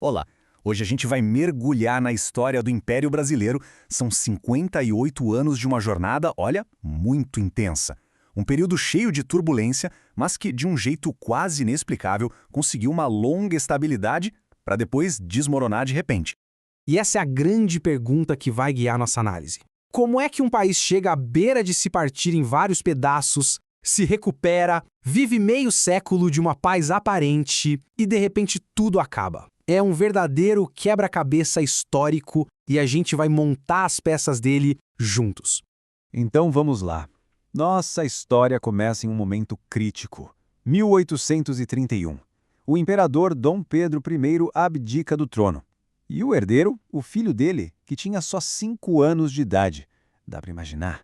Olá, hoje a gente vai mergulhar na história do Império Brasileiro. São 58 anos de uma jornada, olha, muito intensa. Um período cheio de turbulência, mas que, de um jeito quase inexplicável, conseguiu uma longa estabilidade para depois desmoronar de repente. E essa é a grande pergunta que vai guiar nossa análise. Como é que um país chega à beira de se partir em vários pedaços, se recupera, vive meio século de uma paz aparente e de repente tudo acaba? É um verdadeiro quebra-cabeça histórico e a gente vai montar as peças dele juntos. Então vamos lá. Nossa história começa em um momento crítico. 1831. O imperador Dom Pedro I abdica do trono. E o herdeiro, o filho dele, que tinha só 5 anos de idade. Dá para imaginar?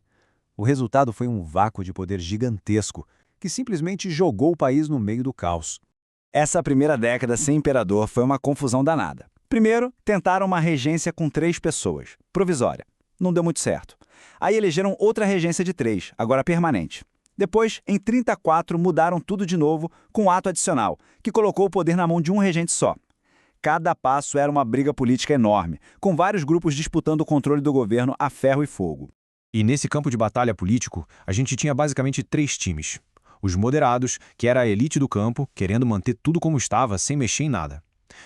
O resultado foi um vácuo de poder gigantesco, que simplesmente jogou o país no meio do caos. Essa primeira década sem imperador foi uma confusão danada. Primeiro, tentaram uma regência com 3 pessoas, provisória. Não deu muito certo. Aí elegeram outra regência de 3, agora permanente. Depois, em 34, mudaram tudo de novo com um ato adicional, que colocou o poder na mão de um regente só. Cada passo era uma briga política enorme, com vários grupos disputando o controle do governo a ferro e fogo. E nesse campo de batalha político, a gente tinha basicamente 3 times. Os moderados, que era a elite do campo, querendo manter tudo como estava, sem mexer em nada.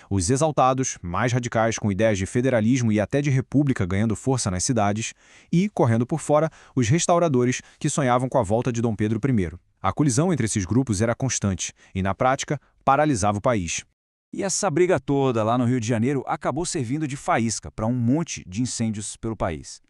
Os exaltados, mais radicais com ideias de federalismo e até de república ganhando força nas cidades. E, correndo por fora, os restauradores, que sonhavam com a volta de Dom Pedro I. A colisão entre esses grupos era constante e, na prática, paralisava o país. E essa briga toda lá no Rio de Janeiro acabou servindo de faísca para um monte de incêndios pelo país.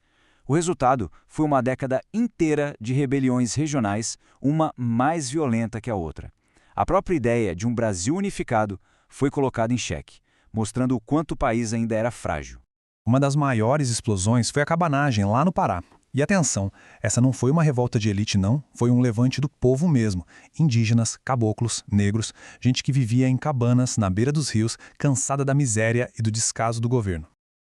O resultado foi uma década inteira de rebeliões regionais, uma mais violenta que a outra. A própria ideia de um Brasil unificado foi colocada em xeque, mostrando o quanto o país ainda era frágil. Uma das maiores explosões foi a cabanagem, lá no Pará. E atenção, essa não foi uma revolta de elite não, foi um levante do povo mesmo. Indígenas, caboclos, negros, gente que vivia em cabanas na beira dos rios, cansada da miséria e do descaso do governo.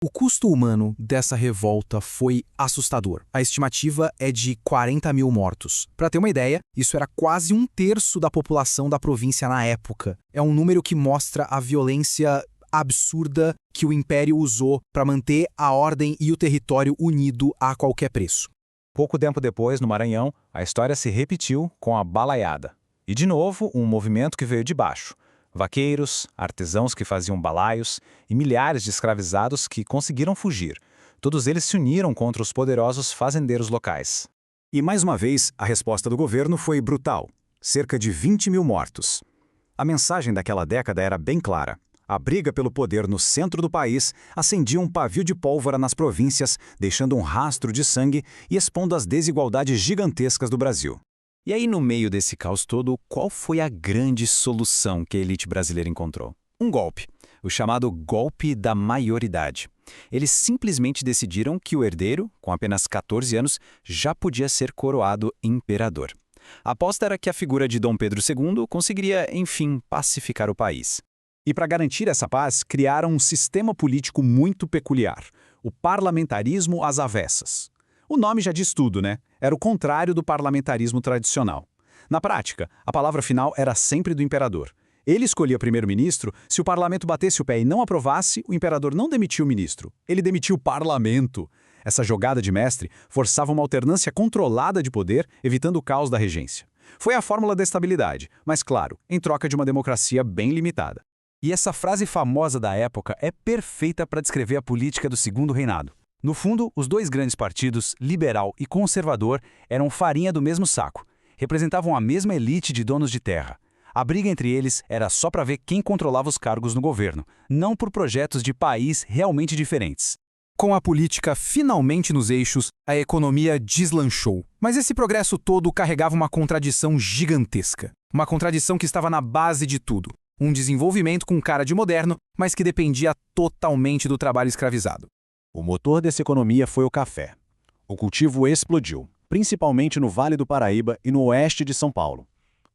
O custo humano dessa revolta foi assustador. A estimativa é de 40 mil mortos. Para ter uma ideia, isso era quase 1/3 da população da província na época. É um número que mostra a violência absurda que o Império usou para manter a ordem e o território unido a qualquer preço. Pouco tempo depois, no Maranhão, a história se repetiu com a balaiada. E de novo, um movimento que veio de baixo. Vaqueiros, artesãos que faziam balaios e milhares de escravizados que conseguiram fugir. Todos eles se uniram contra os poderosos fazendeiros locais. E mais uma vez, a resposta do governo foi brutal. Cerca de 20 mil mortos. A mensagem daquela década era bem clara. A briga pelo poder no centro do país acendia um pavio de pólvora nas províncias, deixando um rastro de sangue e expondo as desigualdades gigantescas do Brasil. E aí, no meio desse caos todo, qual foi a grande solução que a elite brasileira encontrou? Um golpe, o chamado golpe da maioridade. Eles simplesmente decidiram que o herdeiro, com apenas 14 anos, já podia ser coroado imperador. A aposta era que a figura de Dom Pedro II conseguiria, enfim, pacificar o país. E para garantir essa paz, criaram um sistema político muito peculiar, o parlamentarismo às avessas. O nome já diz tudo, né? Era o contrário do parlamentarismo tradicional. Na prática, a palavra final era sempre do imperador. Ele escolhia primeiro-ministro, se o parlamento batesse o pé e não aprovasse, o imperador não demitia o ministro. Ele demitia o parlamento. Essa jogada de mestre forçava uma alternância controlada de poder, evitando o caos da regência. Foi a fórmula da estabilidade, mas claro, em troca de uma democracia bem limitada. E essa frase famosa da época é perfeita para descrever a política do Segundo Reinado. No fundo, os 2 grandes partidos, liberal e conservador, eram farinha do mesmo saco. Representavam a mesma elite de donos de terra. A briga entre eles era só para ver quem controlava os cargos no governo, não por projetos de país realmente diferentes. Com a política finalmente nos eixos, a economia deslanchou. Mas esse progresso todo carregava uma contradição gigantesca. Uma contradição que estava na base de tudo. Um desenvolvimento com cara de moderno, mas que dependia totalmente do trabalho escravizado. O motor dessa economia foi o café. O cultivo explodiu, principalmente no Vale do Paraíba e no oeste de São Paulo.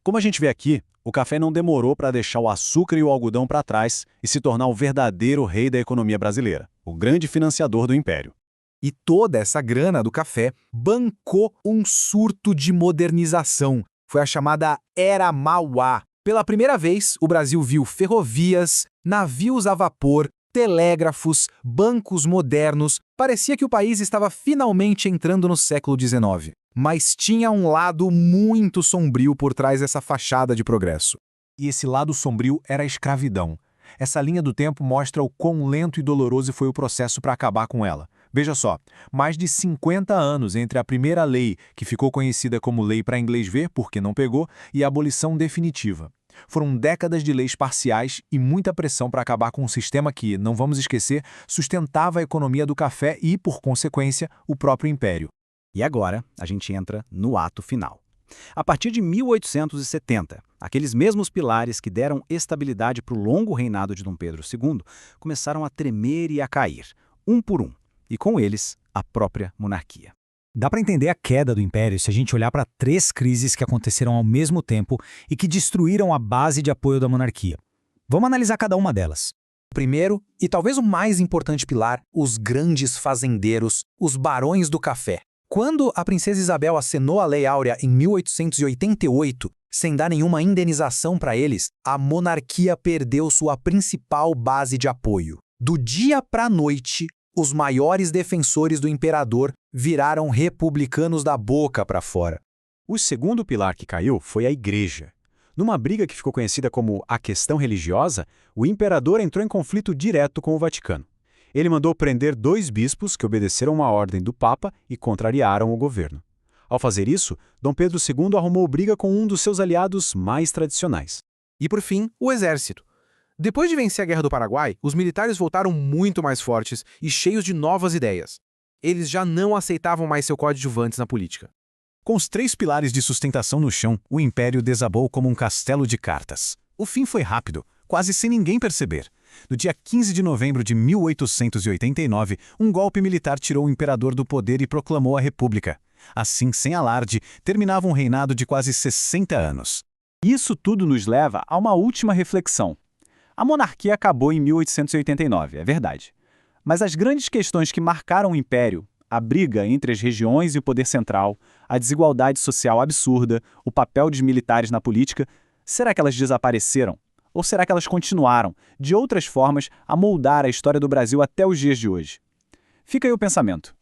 Como a gente vê aqui, o café não demorou para deixar o açúcar e o algodão para trás e se tornar o verdadeiro rei da economia brasileira, o grande financiador do império. E toda essa grana do café bancou um surto de modernização. Foi a chamada Era Mauá. Pela primeira vez, o Brasil viu ferrovias, Navios a vapor, telégrafos, bancos modernos, parecia que o país estava finalmente entrando no século XIX. Mas tinha um lado muito sombrio por trás dessa fachada de progresso. E esse lado sombrio era a escravidão. Essa linha do tempo mostra o quão lento e doloroso foi o processo para acabar com ela. Veja só, mais de 50 anos entre a primeira lei, que ficou conhecida como Lei para Inglês Ver, porque não pegou, e a abolição definitiva. Foram décadas de leis parciais e muita pressão para acabar com um sistema que, não vamos esquecer, sustentava a economia do café e, por consequência, o próprio império. E agora, a gente entra no ato final. A partir de 1870, aqueles mesmos pilares que deram estabilidade para o longo reinado de Dom Pedro II começaram a tremer e a cair, um por um, e com eles, a própria monarquia. Dá para entender a queda do Império se a gente olhar para 3 crises que aconteceram ao mesmo tempo e que destruíram a base de apoio da monarquia. Vamos analisar cada uma delas. O primeiro, e talvez o mais importante pilar, os grandes fazendeiros, os barões do café. Quando a princesa Isabel acenou a Lei Áurea em 1888, sem dar nenhuma indenização para eles, a monarquia perdeu sua principal base de apoio. Do dia para a noite, os maiores defensores do imperador viraram republicanos da boca para fora. O segundo pilar que caiu foi a Igreja. Numa briga que ficou conhecida como a questão religiosa, o imperador entrou em conflito direto com o Vaticano. Ele mandou prender 2 bispos que obedeceram uma ordem do Papa e contrariaram o governo. Ao fazer isso, Dom Pedro II arrumou briga com um dos seus aliados mais tradicionais. E por fim, o exército. Depois de vencer a Guerra do Paraguai, os militares voltaram muito mais fortes e cheios de novas ideias. Eles já não aceitavam mais seu coadjuvantes na política. Com os 3 pilares de sustentação no chão, o império desabou como um castelo de cartas. O fim foi rápido, quase sem ninguém perceber. No dia 15 de novembro de 1889, um golpe militar tirou o imperador do poder e proclamou a República. Assim, sem alarde, terminava um reinado de quase 60 anos. Isso tudo nos leva a uma última reflexão. A monarquia acabou em 1889, é verdade. Mas as grandes questões que marcaram o império, a briga entre as regiões e o poder central, a desigualdade social absurda, o papel dos militares na política, será que elas desapareceram? Ou será que elas continuaram, de outras formas, a moldar a história do Brasil até os dias de hoje? Fica aí o pensamento.